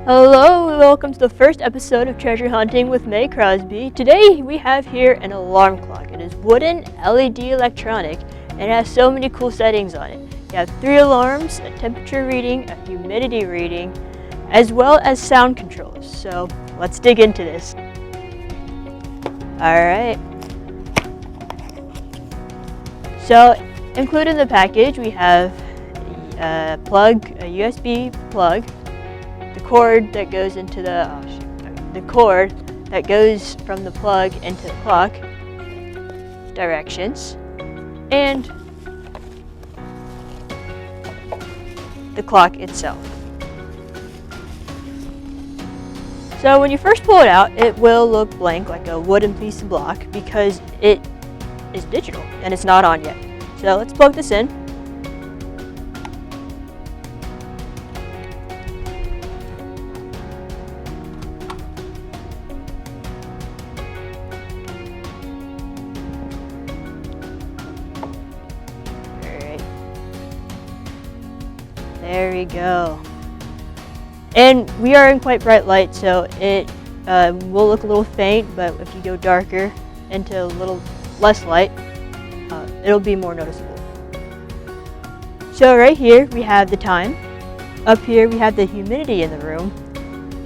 Hello, welcome to the first episode of Treasure Hunting with Mae Crosby. Today we have here an alarm clock. It is wooden, LED electronic, and it has so many cool settings on it. You have 3 alarms, a temperature reading, a humidity reading, as well as sound controls. So let's dig into this. Alright. So included in the package we have a USB plug, the cord that goes into the cord that goes from the plug into the clock, directions, and the clock itself. So when you first pull it out, it will look blank like a wooden piece of block because it is digital and it's not on yet. So let's plug this in. There we go. And we are in quite bright light, so it will look a little faint, but if you go darker into a little less light, it'll be more noticeable. So right here we have the time. Up here we have the humidity in the room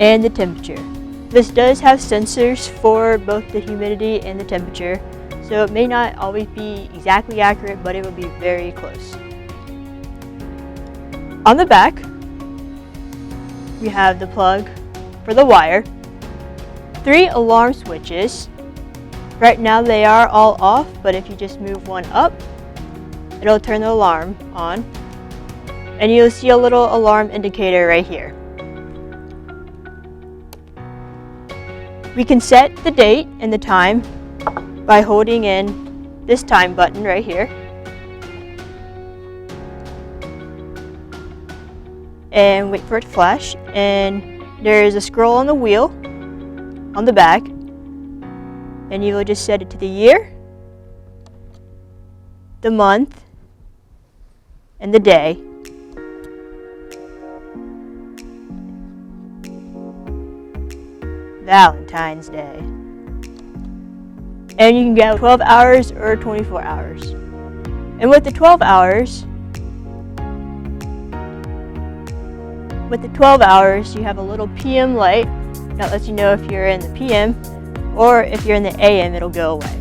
and the temperature. This does have sensors for both the humidity and the temperature, so it may not always be exactly accurate, but it will be very close. On the back, we have the plug for the wire, 3 alarm switches. Right now they are all off, but if you just move one up, it'll turn the alarm on. And you'll see a little alarm indicator right here. We can set the date and the time by holding in this time button right here. And wait for it to flash, and there is a scroll on the wheel on the back, and you will just set it to the year, the month, and the day. Valentine's Day. And you can go 12 hours or 24 hours. And with the 12 hours, you have a little PM light that lets you know if you're in the PM, or if you're in the AM, it'll go away.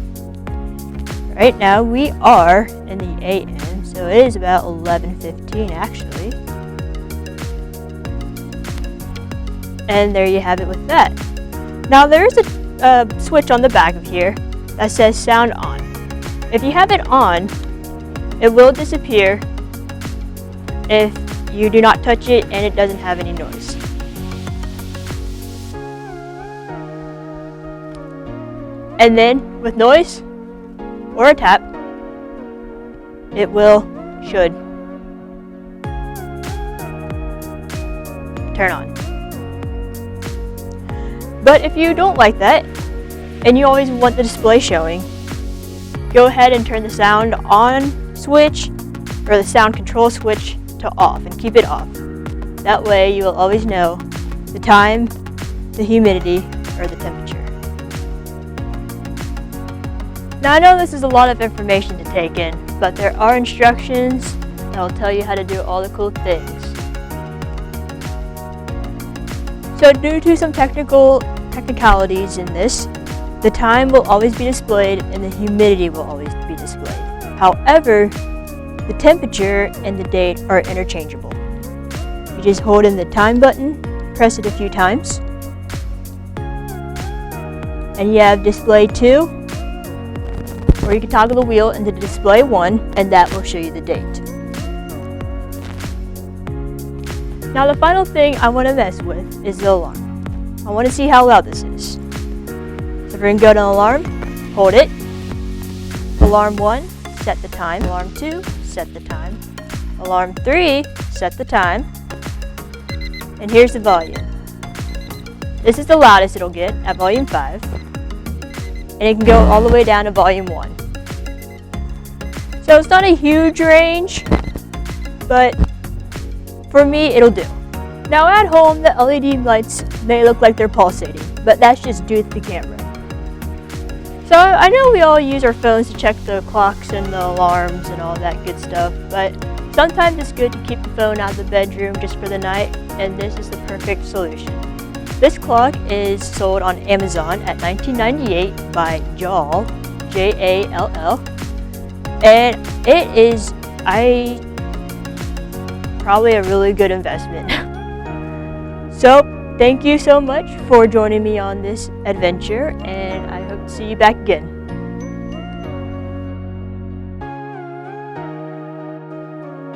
Right now we are in the AM, so it is about 11:15 actually. And there you have it with that. Now there is a switch on the back of here that says sound on. If you have it on, it will disappear if you do not touch it and it doesn't have any noise. And then with noise or a tap, it should turn on. But if you don't like that and you always want the display showing, go ahead and turn the sound on switch or the sound control switch to off and keep it off. That way you will always know the time, the humidity, or the temperature. Now I know this is a lot of information to take in, but there are instructions that will tell you how to do all the cool things. So due to some technicalities in this, the time will always be displayed and the humidity will always be displayed. However, the temperature and the date are interchangeable. You just hold in the time button, press it a few times, and you have display 2, or you can toggle the wheel into display 1, and that will show you the date. Now the final thing I want to mess with is the alarm. I want to see how loud this is. So we're going to go to alarm, hold it, alarm 1, set the time, alarm 2, set the time, alarm 3, set the time, and here's the volume. This is the loudest it'll get at volume 5, and it can go all the way down to volume 1. So it's not a huge range, but for me it'll do. Now at home, the LED lights may look like they're pulsating, but that's just due to the camera. So I know we all use our phones to check the clocks and the alarms and all that good stuff, but sometimes it's good to keep the phone out of the bedroom just for the night, and this is the perfect solution. This clock is sold on Amazon at $19.98 by JALL, JALL, and it is probably a really good investment. So thank you so much for joining me on this adventure, and I hope to see you back again.